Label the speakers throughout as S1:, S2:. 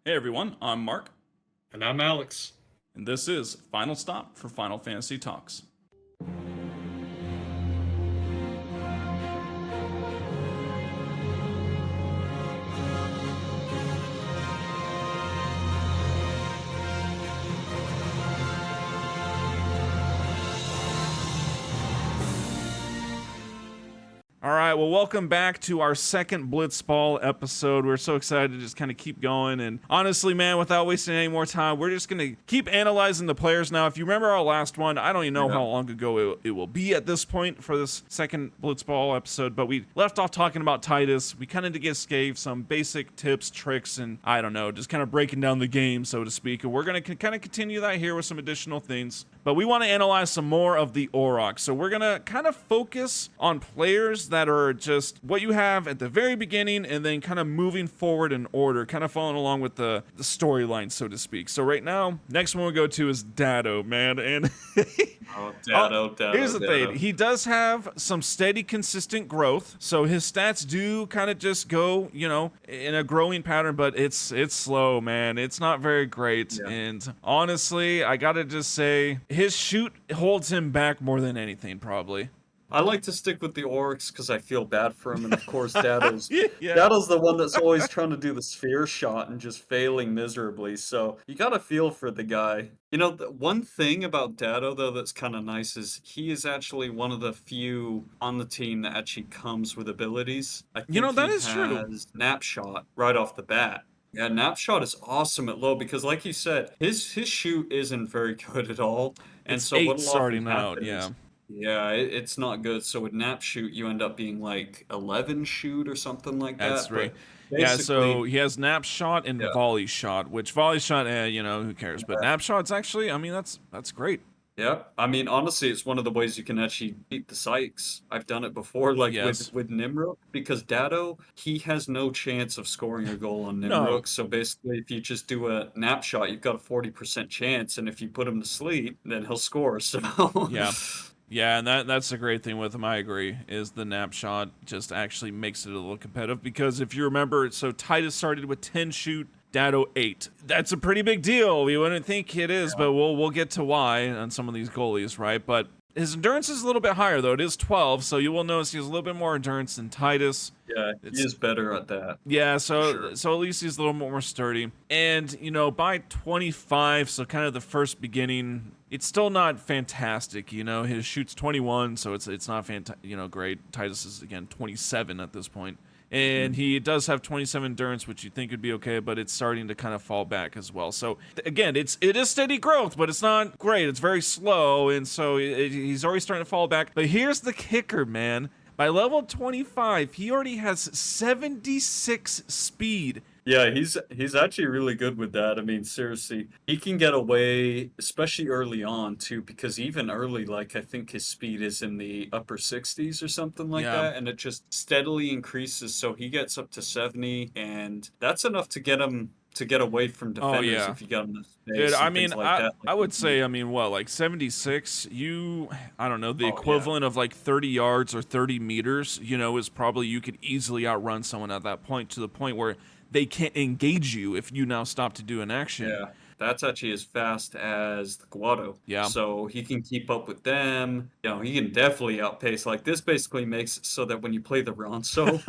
S1: Hey everyone, I'm Mark,
S2: And I'm Alex.
S1: and this is Final Stop for Final Fantasy Talks. All right, well, welcome back to our second Blitzball episode. We're so excited to just kind of keep going. And honestly, man, without wasting any more time, we're just going to keep analyzing the players now. If you remember our last one, I don't even know how long ago it will be at this point for this second Blitzball episode, but we left off talking about Titus. We kind of just gave some basic tips, tricks, and I don't know, just kind of breaking down the game, so to speak. And we're going to kind of continue that here with some additional things. But we want to analyze some more of the Aurochs. So we're going to kind of focus on players that are just what you have at the very beginning and then kind of moving forward in order, kind of following along with the storyline, so to speak. So right now, next one we go to is Dado, man. And
S2: Dado.
S1: here's the thing. He does have some steady, consistent growth. So his stats do kind of just go, in a growing pattern, but it's slow, man. It's not very great.
S2: Yeah.
S1: And honestly, I got to just say, his shoot holds him back more than anything, probably.
S2: I like to stick with the Aurochs because I feel bad for him, and of course, Dado's
S1: Yeah.
S2: Dado's the one that's always trying to do the sphere shot and just failing miserably. So you gotta feel for the guy. The one thing about Dado though that's kind of nice is he is actually one of the few on the team that actually comes with abilities. I think
S1: That
S2: he
S1: is true.
S2: has Nap Shot right off the bat. Yeah, Nap Shot is awesome at low because, like you said, his shoot isn't very good at all, and
S1: It's
S2: so
S1: 8
S2: what'll
S1: starting
S2: often
S1: out,
S2: happen
S1: yeah.
S2: yeah, it's not good. So with Nap Shoot, you end up being like 11 shoot or something like
S1: That's
S2: that.
S1: right.
S2: But
S1: Yeah, so
S2: basically,
S1: he has nap shot and
S2: yeah,
S1: volley shot, which volley shot, who cares? But
S2: yeah,
S1: nap shot's actually, I mean, that's great.
S2: yeah. I mean, honestly, it's one of the ways you can actually beat the Sykes. I've done it before, like
S1: Yes.
S2: with Nimrook, because Dado, he has no chance of scoring a goal on
S1: No.
S2: Nimrook. So basically, if you just do a Nap Shot, you've got a 40% chance, and if you put him to sleep, then he'll score. So
S1: Yeah. Yeah, and that's the great thing with him, I agree, is the nap shot just actually makes it a little competitive because if you remember, so Titus started with 10 shoot, Dado 8. That's a pretty big deal. We wouldn't think it is, but we'll get to why on some of these goalies, right? But his endurance is a little bit higher though. It is 12, so you will notice he has a little bit more endurance than Titus.
S2: yeah, he
S1: It's
S2: is better at that.
S1: Yeah,
S2: For
S1: so
S2: sure.
S1: so at least he's a little more sturdy. And by 25, so kind of the first beginning, it's still not fantastic. His shoot's 21, so it's not great. Titus is again 27 at this point. And he does have 27 endurance, which you think would be okay, but it's starting to kind of fall back as well. So again, it is steady growth, but it's not great. It's very slow, and so he's already starting to fall back. But here's the kicker, man. By level 25, he already has 76 speed.
S2: Yeah, he's actually really good with that. I mean, seriously, he can get away, especially early on too, because even early, like I think his speed is in the upper 60s or something like
S1: Yeah.
S2: that, and it just steadily increases. So he gets up to 70, and that's enough to get him to get away from
S1: Oh,
S2: defenders
S1: yeah.
S2: if you got him in
S1: Dude,
S2: space
S1: I
S2: and
S1: mean,
S2: things like
S1: I,
S2: that.
S1: I
S2: Like,
S1: would say, I mean, what, like 76, I don't know, the
S2: oh yeah,
S1: equivalent of like 30 yards or 30 meters, is probably you could easily outrun someone at that point to the point where they can't engage you if you now stop to do an action.
S2: yeah. That's actually as fast as the Guado.
S1: Yeah.
S2: So he can keep up with them. He can definitely outpace. Like this basically makes it so that when you play the Ronso,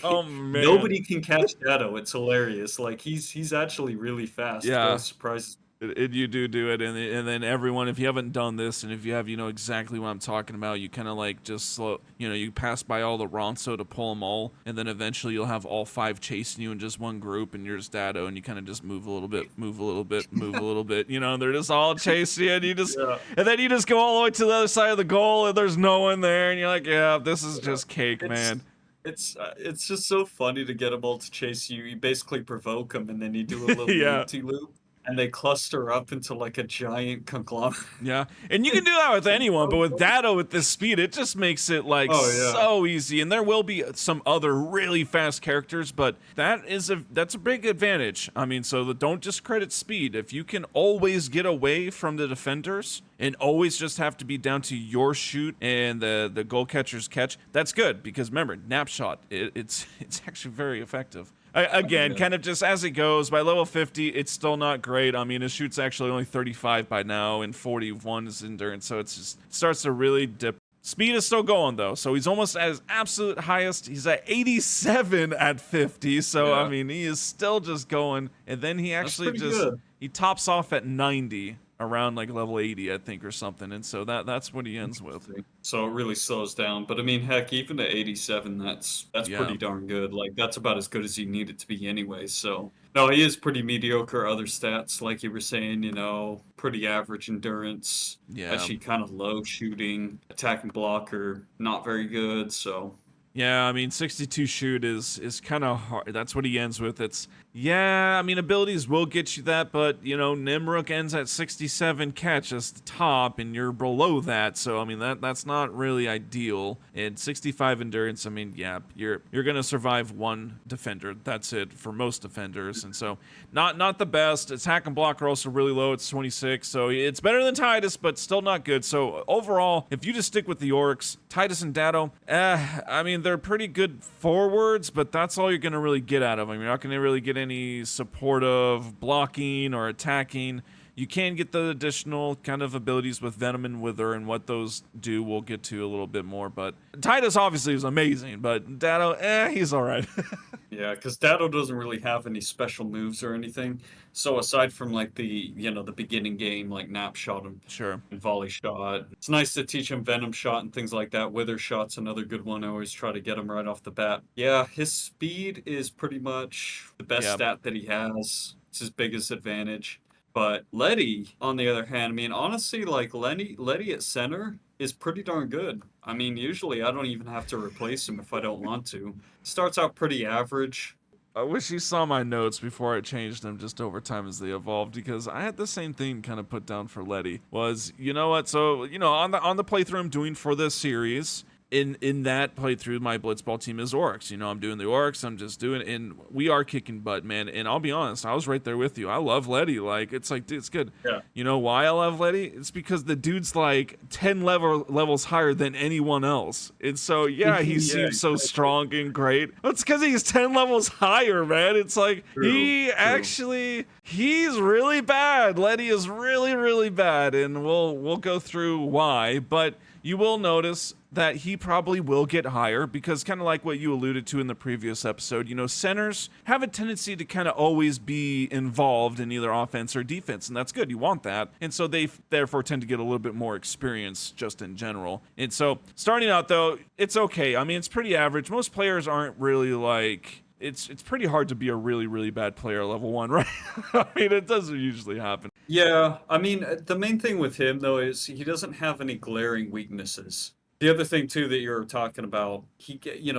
S1: Oh, man.
S2: nobody can catch Shadow. It's hilarious. Like he's actually really fast. It
S1: Yeah.
S2: always surprises me.
S1: You do it, and then everyone, if you haven't done this, and if you have, exactly what I'm talking about, you kind of like just slow, you pass by all the Ronso to pull them all, and then eventually you'll have all 5 chasing you in just one group, and you're just Dado, and you kind of just move a little bit, move a little bit, move a little bit, they're just all chasing you, and
S2: Yeah.
S1: and then you just go all the way to the other side of the goal, and there's no one there, and you're like, yeah, this is just cake,
S2: It's
S1: man.
S2: it's just so funny to get them all to chase you. You basically provoke them, and then you do a little
S1: Yeah.
S2: loop-de-loop, and they cluster up into like a giant conglomerate.
S1: Yeah, and you can do that with anyone, but with Dado with this speed, it just makes it like
S2: Oh yeah.
S1: so easy. And there will be some other really fast characters, but that's a big advantage. I mean, so don't discredit speed. If you can always get away from the defenders and always just have to be down to your shoot and the goal catcher's catch, that's good because remember, nap shot, it's actually very effective. Again,
S2: Yeah.
S1: kind of just as it goes. By level 50, it's still not great. I mean, his shoot's actually only 35 by now, and 41 is endurance, so it's just starts to really dip. Speed is still going though, so he's almost at his absolute highest. He's at 87 at 50, so I
S2: Yeah.
S1: mean, he is still just going. And then he
S2: That's
S1: actually
S2: pretty
S1: just
S2: good.
S1: he tops off at 90 around like level 80, I think, or something. And so that's what he ends with.
S2: So it really slows down. But I mean, heck, even at 87, that's
S1: Yeah.
S2: pretty darn good. Like that's about as good as you need it to be anyway. So no, he is pretty mediocre. Other stats, like you were saying, pretty average endurance.
S1: Yeah.
S2: Actually, kind of low shooting, attack and block are not very good. So
S1: Yeah, I mean, 62 shoot is kind of hard. That's what he ends with. I mean, abilities will get you that, but, Nimruk ends at 67 catch as the top, and you're below that, so, I mean, that's not really ideal. And 65 endurance, I mean, yeah, you're going to survive one defender. That's it for most defenders, and so, not the best. Attack and block are also really low. It's 26, so it's better than Titus, but still not good. So, overall, if you just stick with the Aurochs, Titus and Datto, I mean, they're pretty good forwards, but that's all you're going to really get out of them. You're not going to really get any supportive blocking or attacking. You can get the additional kind of abilities with Venom and Wither, and what those do we'll get to a little bit more. But Titus obviously is amazing, but Datto, he's all right.
S2: yeah, because Datto doesn't really have any special moves or anything. So aside from like the beginning game, like nap shot
S1: Sure.
S2: and volley shot, it's nice to teach him venom shot and things like that. Wither shot's another good one. I always try to get him right off the bat. Yeah, his speed is pretty much the best
S1: Yeah.
S2: stat that he has. It's his biggest advantage. But Letty, on the other hand, I mean, honestly, like Letty at center is pretty darn good. I mean, usually I don't even have to replace him if I don't want to. Starts out pretty average.
S1: I wish you saw my notes before I changed them just over time as they evolved, because I had the same thing kind of put down for Letty. Was, you know what? So, on the playthrough I'm doing for this series, in that playthrough, my Blitzball team is Aurochs. I'm doing the Aurochs. I'm just doing, and we are kicking butt, man. And I'll be honest, I was right there with you. I love Letty. Like, it's like, dude, it's good.
S2: Yeah.
S1: You know why I love Letty? It's because the dude's like 10 levels higher than anyone else. And so, yeah, he
S2: Yeah,
S1: seems so
S2: exactly.
S1: strong and great. It's because he's 10 levels higher, man. It's like,
S2: True.
S1: he's really bad. Letty is really, really bad. And we'll go through why. But you will notice that he probably will get higher, because kind of like what you alluded to in the previous episode, centers have a tendency to kind of always be involved in either offense or defense, and that's good. You want that. And so they therefore tend to get a little bit more experience just in general. And so starting out though, it's okay. I mean, it's pretty average. Most players aren't really like, it's pretty hard to be a really, really bad player at level 1, right? I mean, it doesn't usually happen.
S2: Yeah, I mean, the main thing with him though is he doesn't have any glaring weaknesses. The other thing too that you're talking about,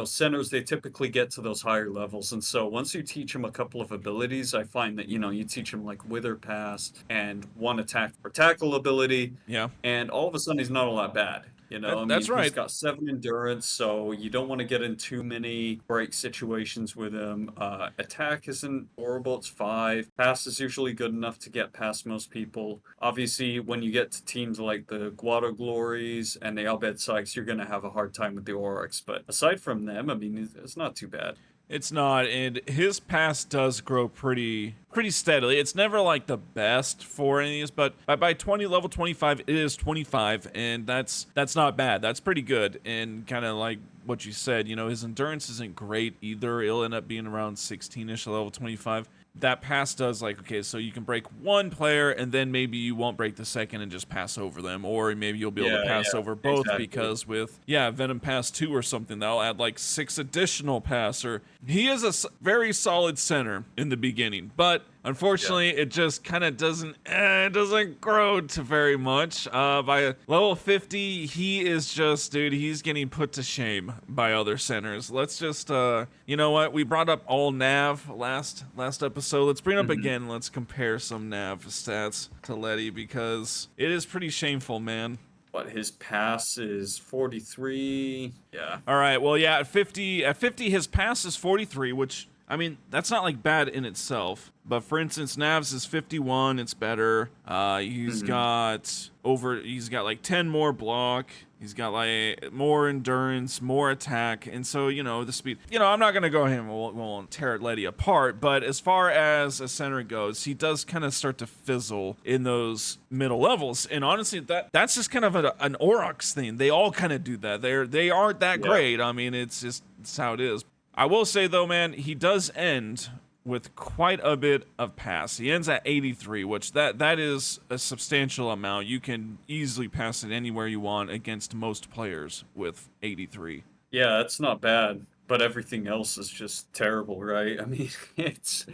S2: centers, they typically get to those higher levels, and so once you teach him a couple of abilities, I find that you teach him like Wither Pass and one attack or tackle ability,
S1: Yeah.
S2: and all of a sudden he's not all that bad.
S1: That's right.
S2: He's got 7 endurance, so you don't want to get in too many break situations with him. Attack isn't horrible, it's 5. Pass is usually good enough to get past most people. Obviously, when you get to teams like the Guado Glories and the Albed Sykes, you're going to have a hard time with the Aurochs. But aside from them, I mean, it's not too bad.
S1: It's not, and his pass does grow pretty steadily. It's never like the best for any of these, but by level 25, it is 25, and that's not bad. That's pretty good. And kind of like what you said, his endurance isn't great either. It'll end up being around 16-ish at level 25. That pass does, like, okay, so you can break one player, and then maybe you won't break the second and just pass over them, or maybe you'll be able to pass over both,
S2: exactly.
S1: because with Venom Pass 2 or something, that'll add like 6 additional pass. Or he is a very solid center in the beginning, but unfortunately, it just kind of doesn't grow to very much. By level 50, he is just, dude, he's getting put to shame by other centers. Let's just, you know what? We brought up all Nav last episode. Let's bring it up again. Let's compare some Nav stats to Letty, because it is pretty shameful, man.
S2: But his pass is 43. Yeah.
S1: All right. Well, yeah, at 50, his pass is 43, which, I mean, that's not like bad in itself. But for instance, Nav's is 51. It's better. He's got like 10 more block. He's got like more endurance, more attack, and so the speed. I'm not gonna go him. Won't tear Letty apart, but as far as a center goes, he does kind of start to fizzle in those middle levels. And honestly, that's just kind of an Aurochs thing. They all kind of do that. They aren't that great. I mean, it's how it is. I will say though, man, he does end with quite a bit of pass. He ends at 83, which that is a substantial amount. You can easily pass it anywhere you want against most players with 83.
S2: Yeah, that's not bad. But everything else is just terrible, right? I mean,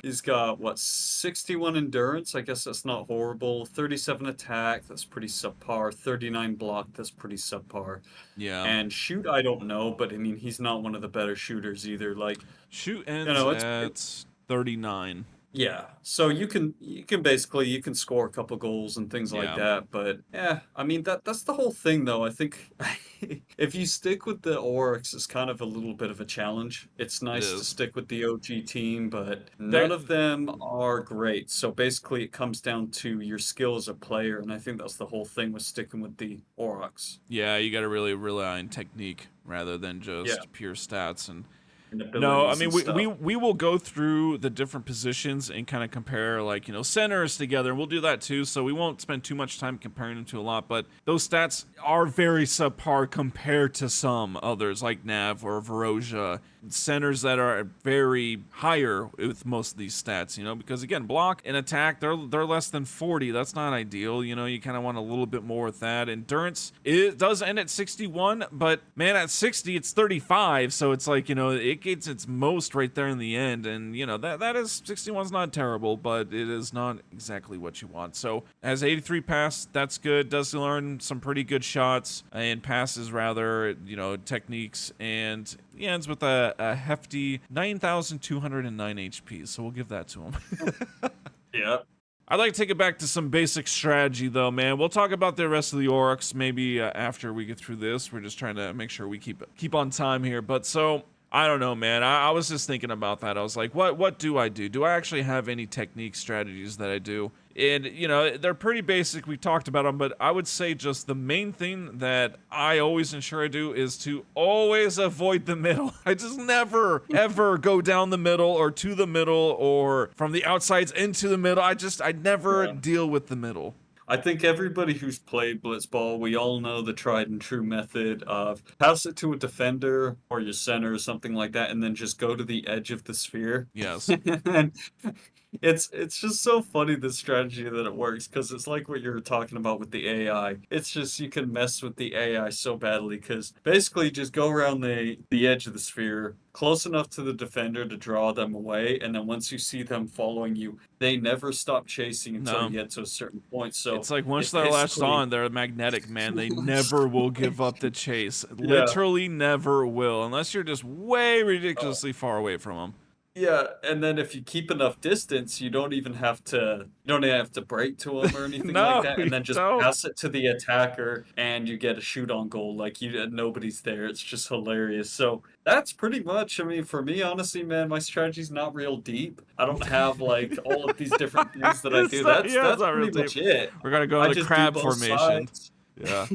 S2: he's got what, 61 endurance? I guess that's not horrible. 37 attack, that's pretty subpar. 39 block, that's pretty subpar.
S1: Yeah.
S2: And shoot, I don't know, but I mean, he's not one of the better shooters either. Like,
S1: shoot ends at 39.
S2: Yeah, so you can basically score a couple goals and things like that, but yeah, I mean that's the whole thing though. I think if you stick with the Aurochs, it's kind of a little bit of a challenge. It's nice to stick with the OG team, but none of them are great. So basically, it comes down to your skill as a player, and I think that's the whole thing with sticking with the Aurochs.
S1: Yeah, you got to really rely on technique rather than just pure stats and.
S2: No,
S1: I mean we will go through the different positions and kind of compare like centers together, and we'll do that too. So we won't spend too much time comparing them to a lot, but those stats are very subpar compared to some others like Nav or Varozha, centers that are very higher with most of these stats. Because again, block and attack they're less than 40. That's not ideal. You kind of want a little bit more with that. Endurance it does end at 61, but man, at 60 it's 35. So it's like it gets its most right there in the end, and that is 61's not terrible, but it is not exactly what you want. So as 83 pass, that's good. Does learn some pretty good shots and passes rather, techniques, and he ends with a hefty 9,209 HP. So we'll give that to him.
S2: Yeah.
S1: I'd like to take it back to some basic strategy, though, man. We'll talk about the rest of the Aurochs maybe after we get through this. We're just trying to make sure we keep on time here. But so I don't know, man. I was just thinking about that. I was like, what do I do? Do I actually have any technique strategies that I do? And, they're pretty basic. We talked about them, but I would say just the main thing that I always ensure I do is to always avoid the middle. I just never, ever go down the middle or to the middle or from the outsides into the middle. I never deal with the middle.
S2: I think everybody who's played Blitzball, we all know the tried and true method of pass it to a defender or your center or something like that, and then just go to the edge of the sphere.
S1: Yes.
S2: And it's just so funny, this strategy, that it works, because it's like what you were talking about with the AI. It's just you can mess with the AI so badly, because basically just go around the edge of the sphere, close enough to the defender to draw them away, and then once you see them following you, they never stop chasing until you get to a certain point. So
S1: it's like once they're latched on, they're magnetic, man. They never will give up the chase. Literally never will, unless you're just way ridiculously far away from them.
S2: Yeah, and then if you keep enough distance, you don't even have to break to them or anything like that, and then just pass it to the attacker, and you get a shoot on goal. Like nobody's there. It's just hilarious. So that's pretty much. I mean, for me, honestly, man, my strategy's not real deep. I don't have like all of these different things that I do. That's pretty much it.
S1: We're gonna go to the crab formation.
S2: Yeah.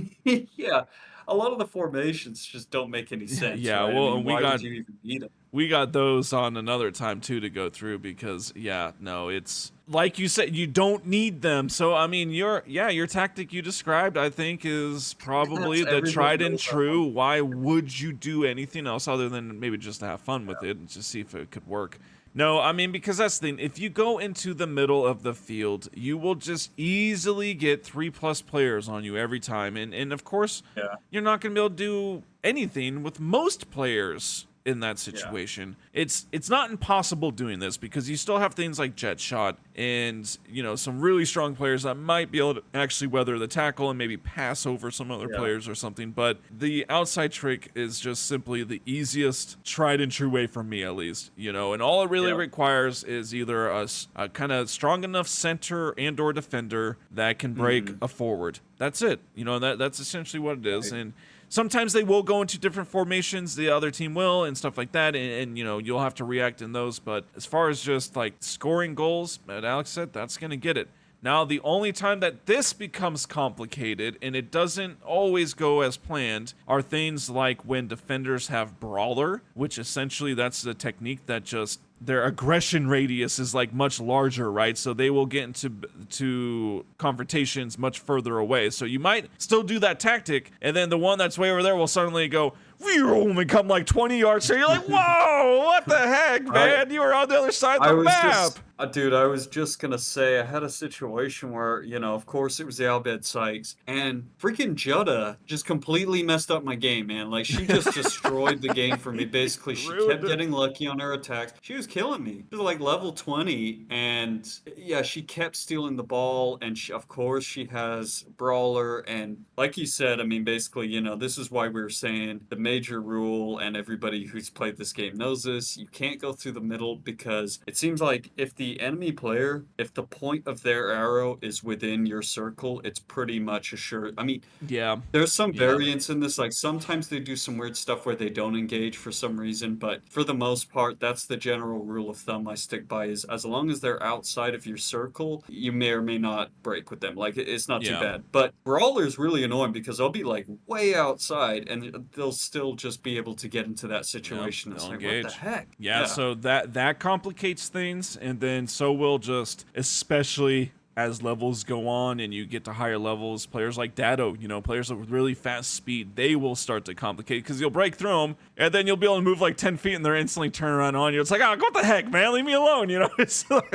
S2: Yeah. A lot of the formations just don't make any sense.
S1: Yeah,
S2: right?
S1: well,
S2: I mean, why would you even need them?
S1: We got those on another time too to go through because it's like you said, you don't need them. So I mean, your tactic you described, I think, is probably the tried and true. Why would you do anything else other than maybe just to have fun with it and just see if it could work? No, I mean, because that's the thing. If you go into the middle of the field, you will just easily get 3+ players on you every time. And of course, you're not going to be able to do anything with most players in that situation. It's not impossible doing this because you still have things like jet shot and some really strong players that might be able to actually weather the tackle and maybe pass over some other players or something. But the outside trick is just simply the easiest tried and true way for me, at least. And all it really requires is either a kind of strong enough center and or defender that can break a forward. That's it. That's essentially what it is. And sometimes they will go into different formations, the other team will, and stuff like that, and you'll have to react in those. But as far as just like scoring goals, as Alex said, that's going to get it. Now, the only time that this becomes complicated, and it doesn't always go as planned, are things like when defenders have Brawler, which essentially that's the technique that just their aggression radius is like much larger, right? So they will get into confrontations much further away. So you might still do that tactic, and then the one that's way over there will suddenly go and come like 20 yards. So you're like, whoa, what the heck, man? You were on the other side of the map.
S2: Dude, I was just gonna say, I had a situation where, of course it was the Albed Sykes, and freaking Jutta just completely messed up my game, man. Like, she just destroyed the game for me, basically. She kept getting lucky on her attacks. She was killing me. She was like level 20, and yeah, she kept stealing the ball, and of course she has Brawler, and like you said, I mean, basically, this is why we were saying the major rule, and everybody who's played this game knows this, you can't go through the middle, because it seems like if the enemy player, if the point of their arrow is within your circle, it's pretty much assured. I mean,
S1: yeah,
S2: there's some variance in this. Like, sometimes they do some weird stuff where they don't engage for some reason, but for the most part, that's the general rule of thumb I stick by, is as long as they're outside of your circle, you may or may not break with them. Like, it's not too bad. But Brawler's really annoying because they'll be like way outside and they'll still just be able to get into that situation. It's like, engage. What the heck?
S1: Yeah, so that complicates things, and then so will just, especially as levels go on and you get to higher levels, players like Dado, players with really fast speed, they will start to complicate because you'll break through them and then you'll be able to move like 10 feet and they're instantly turn around on you. It's like, what the heck, man? Leave me alone, It's like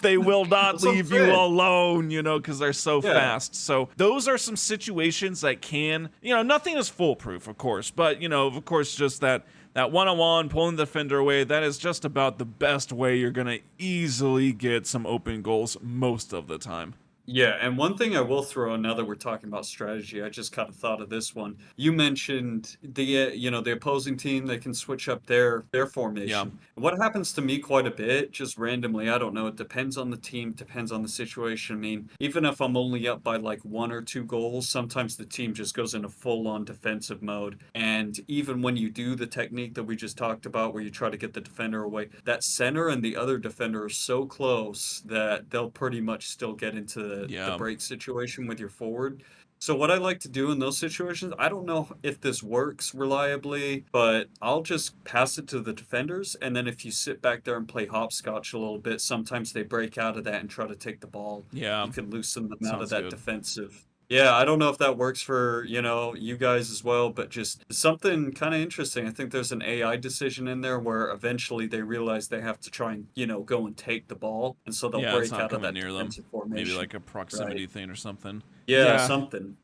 S1: they will not leave you alone, because they're so fast. So those are some situations that can, nothing is foolproof, of course, but, of course, just that one-on-one, pulling the defender away, that is just about the best way you're going to easily get some open goals most of the time.
S2: Yeah, and one thing I will throw in, now that we're talking about strategy, I just kind of thought of this one. You mentioned the opposing team, they can switch up their formation.
S1: Yeah.
S2: What happens to me quite a bit, just randomly, I don't know, it depends on the team, depends on the situation. I mean, even if I'm only up by like 1 or 2 goals, sometimes the team just goes into full-on defensive mode. And even when you do the technique that we just talked about, where you try to get the defender away, that center and the other defender are so close that they'll pretty much still get into the break situation with your forward. So what I like to do in those situations, I don't know if this works reliably, but I'll just pass it to the defenders, and then if you sit back there and play hopscotch a little bit, sometimes they break out of that and try to take the ball.
S1: Yeah.
S2: You can loosen them out of that defensive. Yeah, I don't know if that works for, you guys as well, but just something kind of interesting. I think there's an AI decision in there where eventually they realize they have to try and, go and take the ball, and so they'll break out of that defensive formation.
S1: Maybe like a proximity thing or something.
S2: Yeah, something.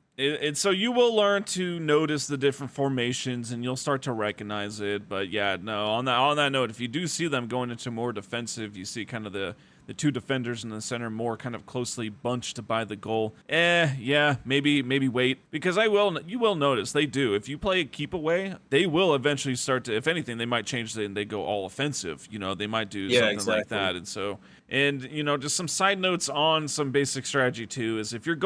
S1: So you will learn to notice the different formations and you'll start to recognize it. But on that note, if you do see them going into more defensive, you see kind of the 2 defenders in the center more kind of closely bunched by the goal. Maybe wait, because you will notice they do. If you play keep away, they will eventually start to, if anything, they might change it and they go all offensive. They might do something like that. And so, just some side notes on some basic strategy too, is if you're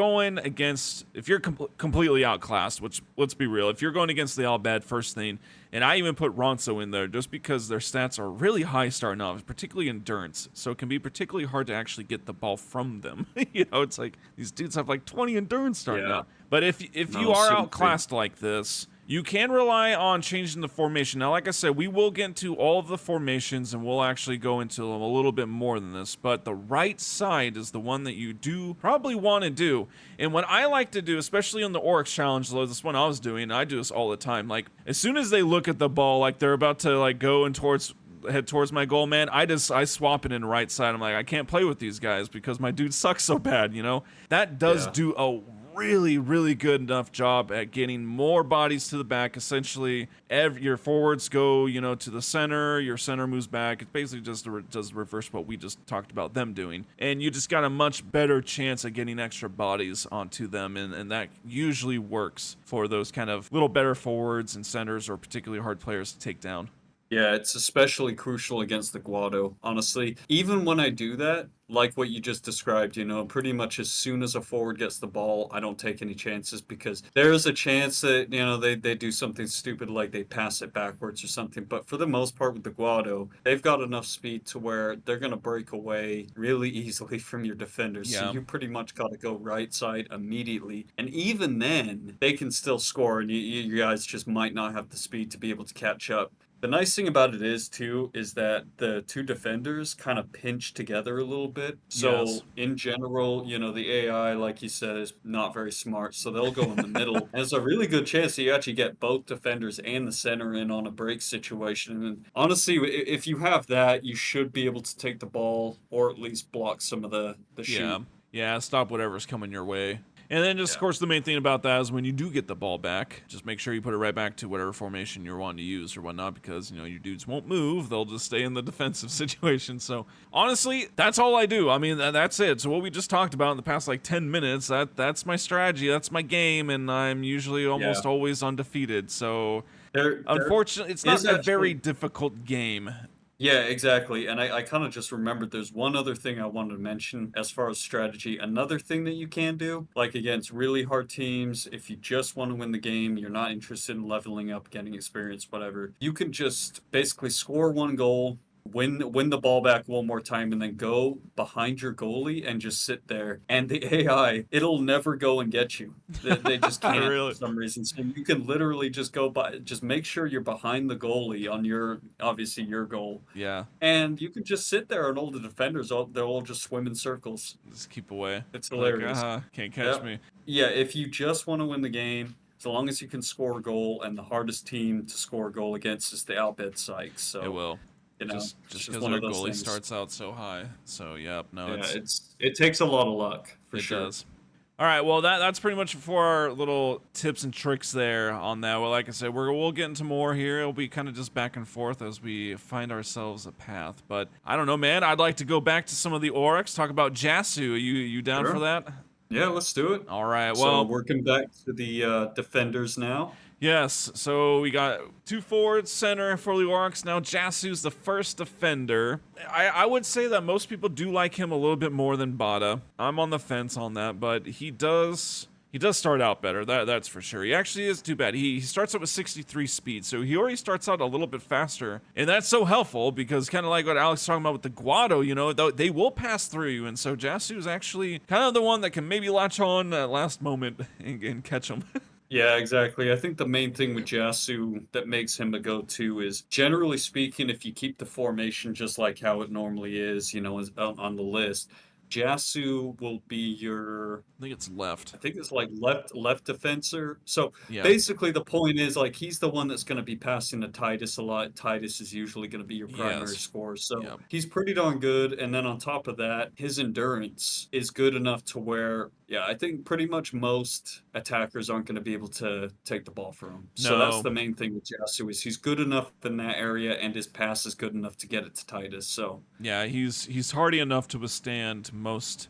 S1: completely outclassed, which let's be real, if you're going against the Albad first thing, and I even put Ronso in there just because their stats are really high starting off, particularly endurance. So it can be particularly hard to actually get the ball from them. It's like these dudes have like 20 endurance starting out. But if you are outclassed like this, you can rely on changing the formation. Now, like I said, we will get into all of the formations and we'll actually go into them a little bit more than this, but the right side is the one that you do probably want to do. And what I like to do, especially on the Aurochs challenge, though, this one I was doing, I do this all the time. Like, as soon as they look at the ball, like they're about to like go and head towards my goal, man, I swap it in right side. I'm like, I can't play with these guys because my dude sucks so bad, That does do a really, really good enough job at getting more bodies to the back. Essentially, your forwards go, to the center, your center moves back. It basically just does reverse what we just talked about them doing. And you just got a much better chance at getting extra bodies onto them, and that usually works for those kind of little better forwards and centers or particularly hard players to take down.
S2: Yeah, it's especially crucial against the Guado, honestly. Even when I do that, like what you just described, pretty much as soon as a forward gets the ball, I don't take any chances because there is a chance that, they do something stupid like they pass it backwards or something. But for the most part with the Guado, they've got enough speed to where they're going to break away really easily from your defenders. So
S1: Yeah.
S2: you pretty much got to go right side immediately. And even then, they can still score, and you guys just might not have the speed to be able to catch up. The nice thing about it is too is that the two defenders kind of pinch together a little bit.
S1: Yes.
S2: So in general, the AI, like you said, is not very smart. So they'll go in the middle. And there's a really good chance that you actually get both defenders and the center in on a break situation. And honestly, if you have that, you should be able to take the ball or at least block some of the
S1: Yeah.
S2: shoot.
S1: Yeah. Stop whatever's coming your way. And then just, of
S2: Yeah.
S1: course, the main thing about that is when you do get the ball back, just make sure you put it right back to whatever formation you're wanting to use or whatnot, because, your dudes won't move. They'll just stay in the defensive situation. So, honestly, that's all I do. I mean, that's it. So what we just talked about in the past, 10 minutes, that's my strategy. That's my game, and I'm usually
S2: Yeah.
S1: almost always undefeated. So,
S2: There
S1: unfortunately, it's not
S2: is
S1: a very
S2: actually
S1: difficult game.
S2: Yeah, exactly. And I kind of just remembered there's one other thing I wanted to mention as far as strategy. Another thing that you can do, like against really hard teams, if you just want to win the game, you're not interested in leveling up, getting experience, whatever, you can just basically score one goal, win the ball back one more time, and then go behind your goalie and just sit there. And the AI, it'll never go and get you. They just can't for
S1: Really.
S2: some reason. So you can literally just go by, just make sure you're behind the goalie on obviously your goal.
S1: Yeah.
S2: And you can just sit there and all the defenders, they'll all just swim in circles.
S1: Just keep away.
S2: It's
S1: Like,
S2: hilarious.
S1: can't catch
S2: Yep.
S1: me.
S2: Yeah, if you just want to win the game, as long as you can score a goal, and the hardest team to score a goal against is the Albed Sykes.
S1: It
S2: So,
S1: will.
S2: it's
S1: Just
S2: just
S1: because
S2: one
S1: our
S2: of those
S1: goalie
S2: things.
S1: starts out so high. So, yep. No,
S2: Yeah, it takes a lot of luck, for
S1: it
S2: sure.
S1: does. All right, well that's pretty much for our little tips and tricks there on that. Well, like I said, we'll get into more here. It'll be kind of just back and forth as we find ourselves a path. But I don't know, man. I'd like to go back to some of the Aurochs, talk about Jasu. Are you down for
S2: Sure.
S1: that?
S2: Yeah, let's do it.
S1: All right.
S2: So
S1: Well,
S2: working back to the defenders now.
S1: yes. So we got two forwards, center for the Aurochs. Now Jasu's the first defender. I would say that most people do like him a little bit more than Bada. I'm on the fence on that, but he does start out better. That's for sure. He actually is too bad. He starts out with 63 speed, so he already starts out a little bit faster, and that's so helpful because kind of like what Alex was talking about with the Guado, they will pass through you, and so Jasu is actually kind of the one that can maybe latch on at last moment and catch him.
S2: Yeah, exactly. I think the main thing with Jasu that makes him a go-to is, generally speaking, if you keep the formation just like how it normally is, on the list, Jasu will be your,
S1: I think it's left.
S2: I think it's like left defensor. So
S1: Yeah.
S2: basically the point is, like, he's the one that's going to be passing to Titus a lot. Titus is usually going to be your primary
S1: Yes.
S2: scorer. So
S1: Yep.
S2: he's pretty darn good. And then on top of that, his endurance is good enough to where, yeah, I think pretty much most attackers aren't going to be able to take the ball from him. So that's
S1: No.
S2: the main thing with Jasu, is he's good enough in that area, and his pass is good enough to get it to Titus. So
S1: Yeah, he's hardy enough to withstand most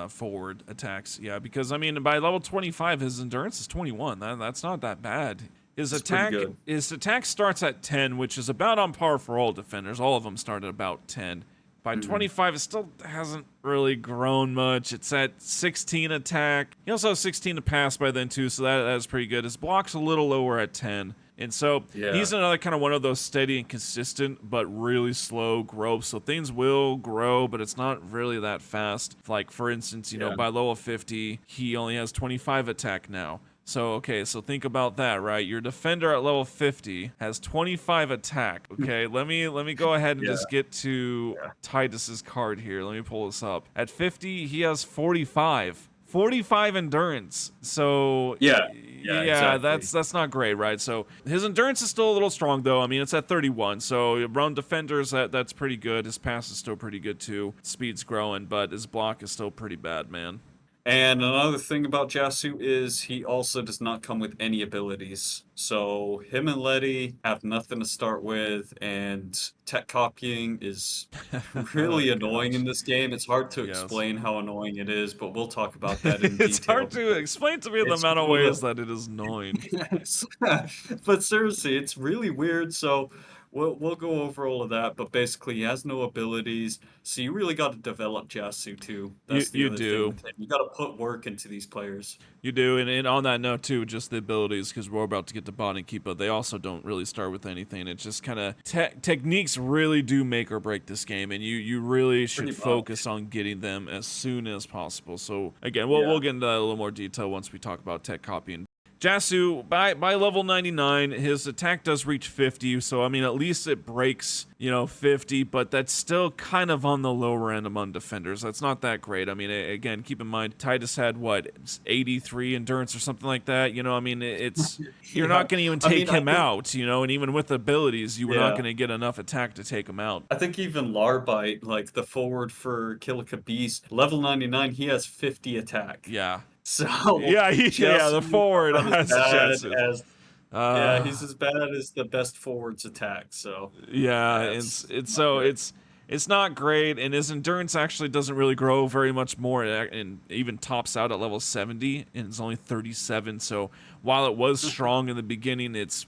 S1: forward attacks. Yeah, because I mean by level 25 his endurance is 21. That's not that bad. His
S2: It's pretty
S1: attack
S2: good.
S1: his attack starts at 10, which is about on par for all defenders. All of them start at about 10. By 25, it still hasn't really grown much. It's at 16 attack. He also has 16 to pass by then too, so that's pretty good. His block's a little lower at 10. And so
S2: Yeah.
S1: he's another kind of one of those steady and consistent, but really slow growth. So things will grow, but it's not really that fast. Like, for instance,
S2: Yeah.
S1: by level 50, he only has 25 attack now. So, okay, so think about that, right? Your defender at level 50 has 25 attack. Okay, let me go ahead and
S2: Yeah.
S1: just get to
S2: Yeah.
S1: Titus's card here. Let me pull this up. At 50, he has 45. 45 endurance. So
S2: Yeah. Yeah, exactly.
S1: that's not great, right? So his endurance is still a little strong though. I mean, it's at 31. So around defenders, that's pretty good. His pass is still pretty good too. Speed's growing, but his block is still pretty bad, man.
S2: And another thing about Jasu is he also does not come with any abilities. So him and Letty have nothing to start with, and tech copying is really
S1: Oh,
S2: annoying
S1: gosh.
S2: in this game. It's hard to
S1: Yes.
S2: explain how annoying it is, but we'll talk about that in
S1: It's
S2: detail.
S1: hard to explain to me the
S2: It's
S1: amount of
S2: one of
S1: ways
S2: the-
S1: that it is annoying.
S2: Yes. But seriously, it's really weird. So we'll go over all of that, but basically he has no abilities, so you really got to develop Jasu too.
S1: You
S2: That's the
S1: you
S2: other thing
S1: do.
S2: with him. You got to put work into these players.
S1: You do, and on that note too, just the abilities, because we're about to get to Bot and Keepa, they also don't really start with anything. It's just kind of techniques really do make or break this game, and you really should
S2: Pretty
S1: focus
S2: much.
S1: on getting them as soon as possible. So again, we'll
S2: Yeah.
S1: get into that in a little more detail once we talk about tech copying. Jasu, by level 99, his attack does reach 50, so I mean, at least it breaks, 50, but that's still kind of on the lower end among defenders. That's not that great. I mean, again, keep in mind, Titus had, 83 endurance or something like that, I mean, you're
S2: Yeah.
S1: not going to even
S2: I
S1: take
S2: mean, I
S1: him
S2: think
S1: out, and even with abilities, you were not
S2: yeah.
S1: going to get enough attack to take him out.
S2: I think even Larbite, like the forward for Kilika Beast, level 99, he has 50 attack.
S1: Yeah.
S2: So
S1: Yeah, yeah, the
S2: Jasu
S1: forward
S2: about as
S1: has
S2: bad
S1: Jasu.
S2: as yeah,
S1: Uh,
S2: he's as bad as the best forward's attack. So
S1: Yeah,
S2: that's
S1: it's
S2: not
S1: so
S2: good.
S1: it's not great, and his endurance actually doesn't really grow very much more, and even tops out at level 70, and it's only 37. So while it was strong in the beginning, it's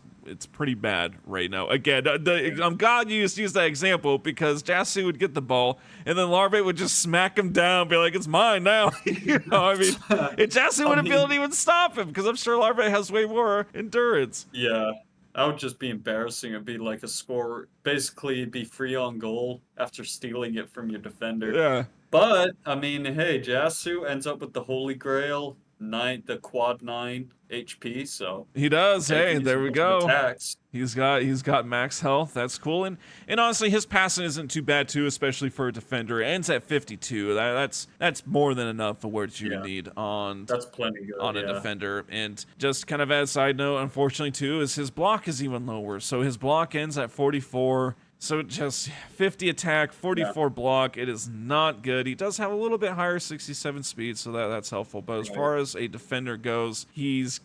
S1: pretty bad right now. Again, I'm glad you used that example because Jasu would get the ball, and then Larvae would just smack him down, be like, "It's mine now." I mean, and Jasu
S2: I
S1: wouldn't be able to
S2: mean,
S1: even stop him because I'm sure Larvae has way more endurance.
S2: yeah, that would just be embarrassing. It'd be like a score, basically, it'd be free on goal after stealing it from your defender.
S1: Yeah.
S2: But I mean, hey, Jasu ends up with the Holy Grail, the quad 9 HP. So
S1: He does.
S2: yeah, you can
S1: Hey,
S2: use a
S1: there we
S2: bunch of
S1: go.
S2: attacks.
S1: He's got max health. That's cool. And honestly, his passing isn't too bad too, especially for a defender. It ends at 52. That's more than enough for what you would
S2: Yeah,
S1: need on
S2: that's plenty good.
S1: a
S2: Yeah.
S1: defender. And just kind of as a side note, unfortunately too, is his block is even lower. So his block ends at 44. So just 50 attack,
S2: Yeah.
S1: 44 block. It is not good. He does have a little bit higher 67 speed, so that's helpful. But as
S2: Right.
S1: far as a defender goes, he's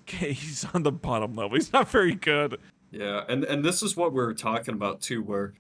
S1: on the bottom level. He's not very good.
S2: Yeah, and this is what we were talking about too, where,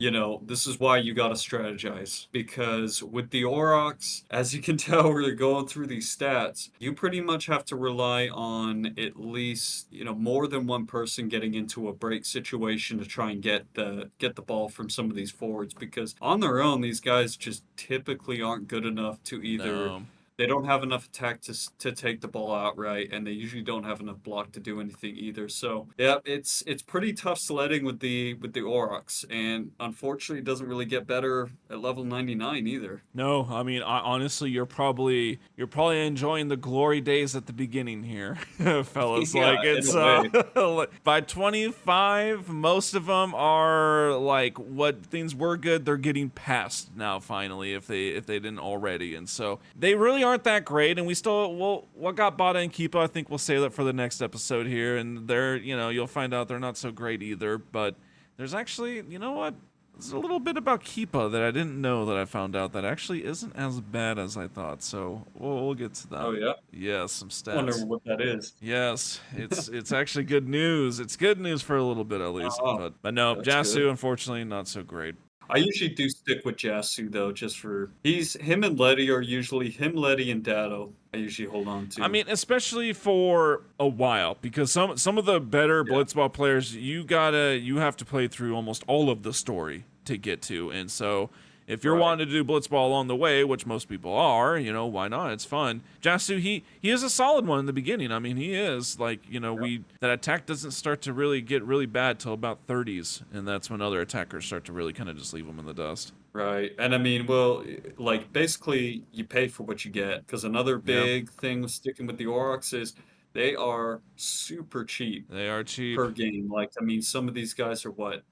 S2: this is why you got to strategize because with the Aurochs, as you can tell, we're going through these stats, you pretty much have to rely on at least, more than one person getting into a break situation to try and get the ball from some of these forwards because on their own, these guys just typically aren't good enough to either
S1: No.
S2: they don't have enough attack to take the ball outright, and they usually don't have enough block to do anything either. So yeah, it's pretty tough sledding with the Aurochs, and unfortunately, it doesn't really get better at level 99 either.
S1: No, I mean honestly, you're probably enjoying the glory days at the beginning here, fellas.
S2: Yeah,
S1: Like
S2: in a
S1: it's
S2: way.
S1: by 25, most of them are like what things were good, they're getting past now finally if they didn't already, and so they really aren't that great. And we still what got Bada and Keepa, I think we'll save that for the next episode here, and they're you'll find out they're not so great either. But there's actually what. There's a little bit about Keepa that I didn't know that I found out that actually isn't as bad as I thought. So we'll get to
S2: Oh
S1: them.
S2: yeah,
S1: Yes, some
S2: wonder
S1: stats.
S2: what that is.
S1: Yes, it's actually good news. It's good news for a little bit at least.
S2: Oh,
S1: But no,
S2: that's good.
S1: Jasu unfortunately not so great.
S2: I usually do stick with Jasu though, just for he's him and Letty are usually him, Letty, and Dado. I usually hold on
S1: I
S2: to.
S1: mean, especially for a while, because some of the better
S2: Yeah,
S1: blitzball players, you have to play through almost all of the story to get to, and so if you're
S2: right.
S1: wanting to do blitzball along the way, which most people are, why not? It's fun. Jasu, he is a solid one in the beginning. I mean, he is like
S2: Yeah.
S1: we that attack doesn't start to really get really bad till about 30s, and that's when other attackers start to really kind of just leave them in the dust.
S2: Right. And I mean, well, like basically you pay for what you get. Because another
S1: Yeah,
S2: big thing with sticking with the Aurochs is they are super cheap
S1: they are cheap.
S2: per game. Like, I mean, some of these guys are what,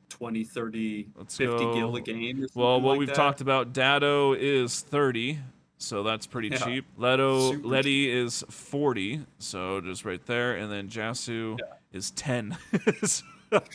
S2: 20, 30,
S1: Let's
S2: 50 gil a
S1: go.
S2: game or
S1: Well,
S2: something
S1: what
S2: like
S1: we've
S2: that.
S1: talked about, Dado is 30, so that's pretty
S2: Yeah,
S1: cheap.
S2: super cheap.
S1: Letty is 40, so just right there, and then Jasu
S2: Yeah.
S1: is 10.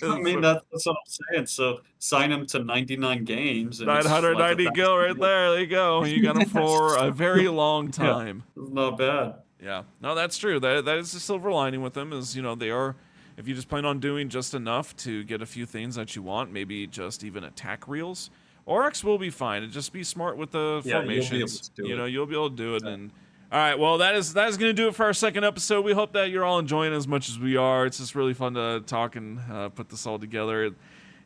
S2: I mean,
S1: So
S2: that's what I'm saying. So sign them to 99 games and it's like a
S1: 990 gil
S2: thousand
S1: right
S2: gil.
S1: there. There you go. You got him for a very long
S2: Yeah,
S1: time.
S2: it's not bad.
S1: Yeah, no, that's true. That is the silver lining with them is they are. If you just plan on doing just enough to get a few things that you want, maybe just even attack reels, Aurochs will be fine. And just be smart with the
S2: Yeah, you'll be able
S1: formations.
S2: to do it.
S1: You'll be able to do it.
S2: Exactly.
S1: And all right, well, that is going to do it for our second episode. We hope that you're all enjoying it as much as we are. It's just really fun to talk and put this all together.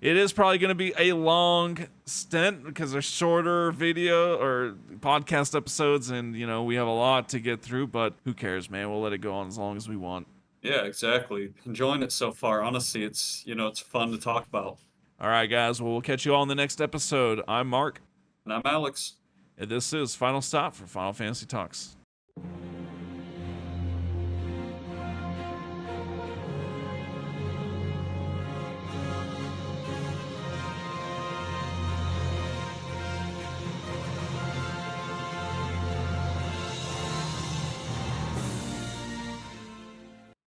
S1: It is probably going to be a long stint because they're shorter video or podcast episodes, and we have a lot to get through, but who cares, man? We'll let it go on as long as we want.
S2: Yeah, exactly. Enjoying it so far. Honestly, it's fun to talk about.
S1: All right, guys. Well, we'll catch you all in the next episode. I'm Mark.
S2: And I'm Alex.
S1: And this is Final Stop for Final Fantasy Talks.